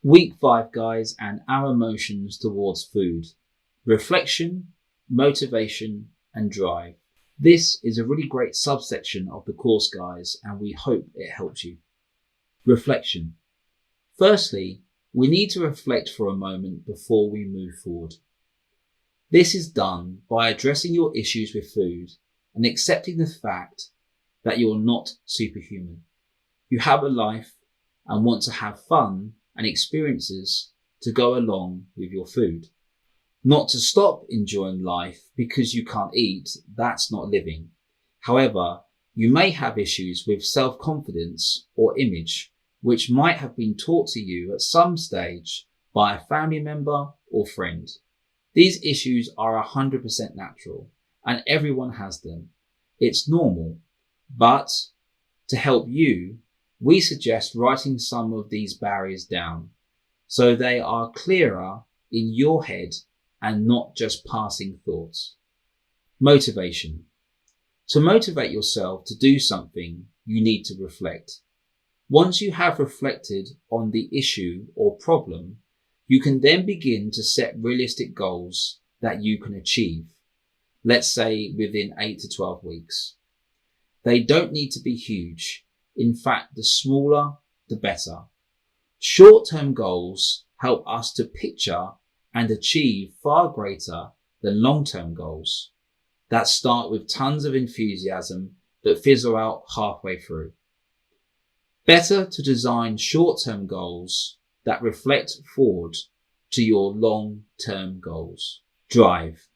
Week 5, guys, and our emotions towards food. Reflection, motivation, and drive. This is a really great subsection of the course, guys, and we hope it helps you. Reflection. Firstly, we need to reflect for a moment before we move forward. This is done by addressing your issues with food and accepting the fact that you're not superhuman. You have a life and want to have fun and experiences to go along with your food. Not to stop enjoying life because you can't eat, that's not living. However, you may have issues with self-confidence or image, which might have been taught to you at some stage by a family member or friend. These issues are 100% natural and everyone has them. It's normal, but to help you, we suggest writing some of these barriers down so they are clearer in your head and not just passing thoughts. Motivation. To motivate yourself to do something, you need to reflect. Once you have reflected on the issue or problem, you can then begin to set realistic goals that you can achieve, let's say within 8 to 12 weeks. They don't need to be huge. In fact, the smaller, the better. Short-term goals help us to picture and achieve far greater than long-term goals that start with tons of enthusiasm but fizzle out halfway through. Better to design short-term goals that reflect forward to your long-term goals. Drive.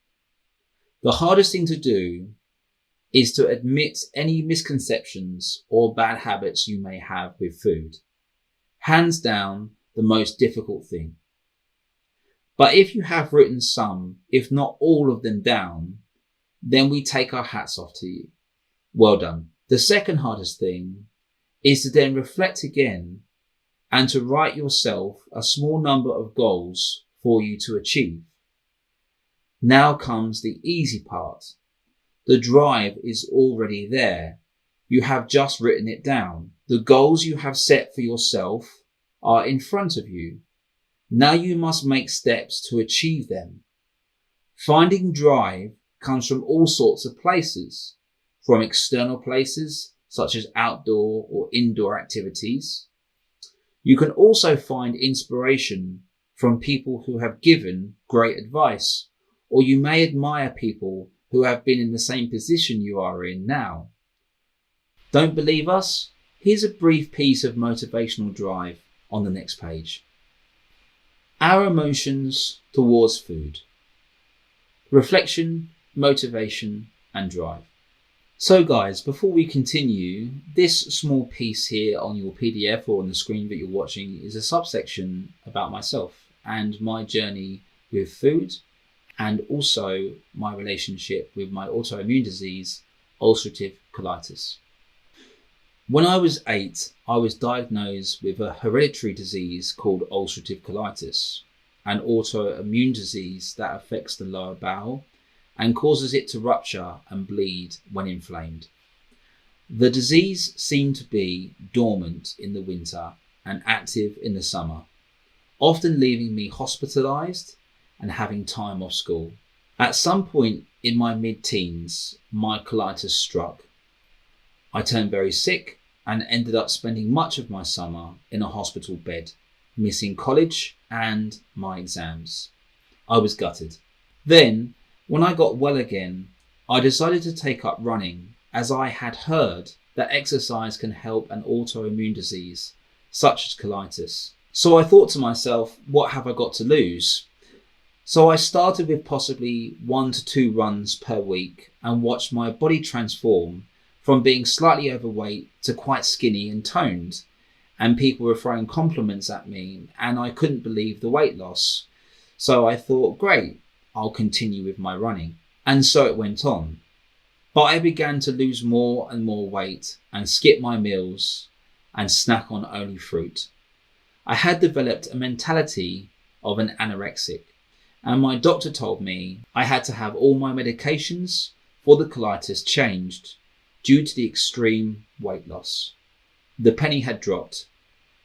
The hardest thing to do is to admit any misconceptions or bad habits you may have with food. Hands down, the most difficult thing. But if you have written some, if not all of them down, then we take our hats off to you. Well done. The second hardest thing is to then reflect again and to write yourself a small number of goals for you to achieve. Now comes the easy part. The drive is already there. You have just written it down. The goals you have set for yourself are in front of you. Now you must make steps to achieve them. Finding drive comes from all sorts of places, from external places such as outdoor or indoor activities. You can also find inspiration from people who have given great advice, or you may admire people who have been in the same position you are in now. Don't believe us? Here's a brief piece of motivational drive on the next page. Our emotions towards food. Reflection, motivation, and drive. So guys, before we continue, this small piece here on your PDF or on the screen that you're watching is a subsection about myself and my journey with food, and also my relationship with my autoimmune disease, ulcerative colitis. When I was 8, I was diagnosed with a hereditary disease called ulcerative colitis, an autoimmune disease that affects the lower bowel and causes it to rupture and bleed when inflamed. The disease seemed to be dormant in the winter and active in the summer, often leaving me hospitalized and having time off school. At some point in my mid-teens, my colitis struck. I turned very sick and ended up spending much of my summer in a hospital bed, missing college and my exams. I was gutted. Then, when I got well again, I decided to take up running, as I had heard that exercise can help an autoimmune disease, such as colitis. So I thought to myself, what have I got to lose? So I started with possibly 1 to 2 runs per week and watched my body transform from being slightly overweight to quite skinny and toned. And people were throwing compliments at me and I couldn't believe the weight loss. So I thought, great, I'll continue with my running. And so it went on. But I began to lose more and more weight and skip my meals and snack on only fruit. I had developed a mentality of an anorexic. And my doctor told me I had to have all my medications for the colitis changed due to the extreme weight loss. The penny had dropped.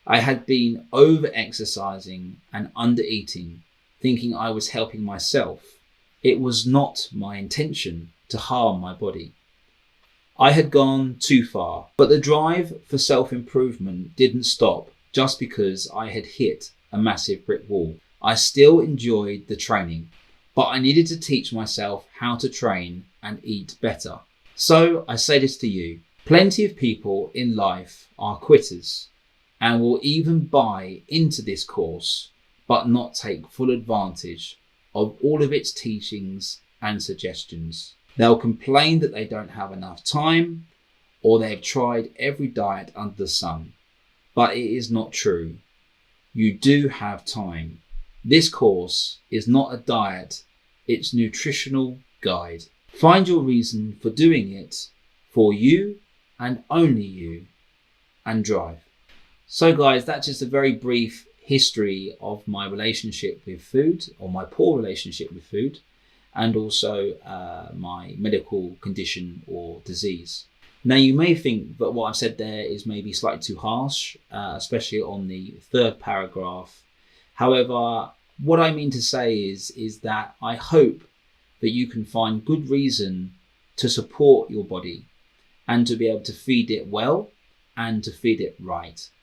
I had been over-exercising and under-eating, thinking I was helping myself. It was not my intention to harm my body. I had gone too far, but the drive for self-improvement didn't stop just because I had hit a massive brick wall. I still enjoyed the training, but I needed to teach myself how to train and eat better. So I say this to you, plenty of people in life are quitters and will even buy into this course, but not take full advantage of all of its teachings and suggestions. They'll complain that they don't have enough time, or they've tried every diet under the sun. But it is not true. You do have time. This course is not a diet, it's nutritional guide. Find your reason for doing it for you and only you, and drive. So guys, that's just a very brief history of my relationship with food, or my poor relationship with food, and also my medical condition or disease. Now you may think that what I've said there is maybe slightly too harsh, especially on the third paragraph. However, what I mean to say is that I hope that you can find good reason to support your body and to be able to feed it well and to feed it right.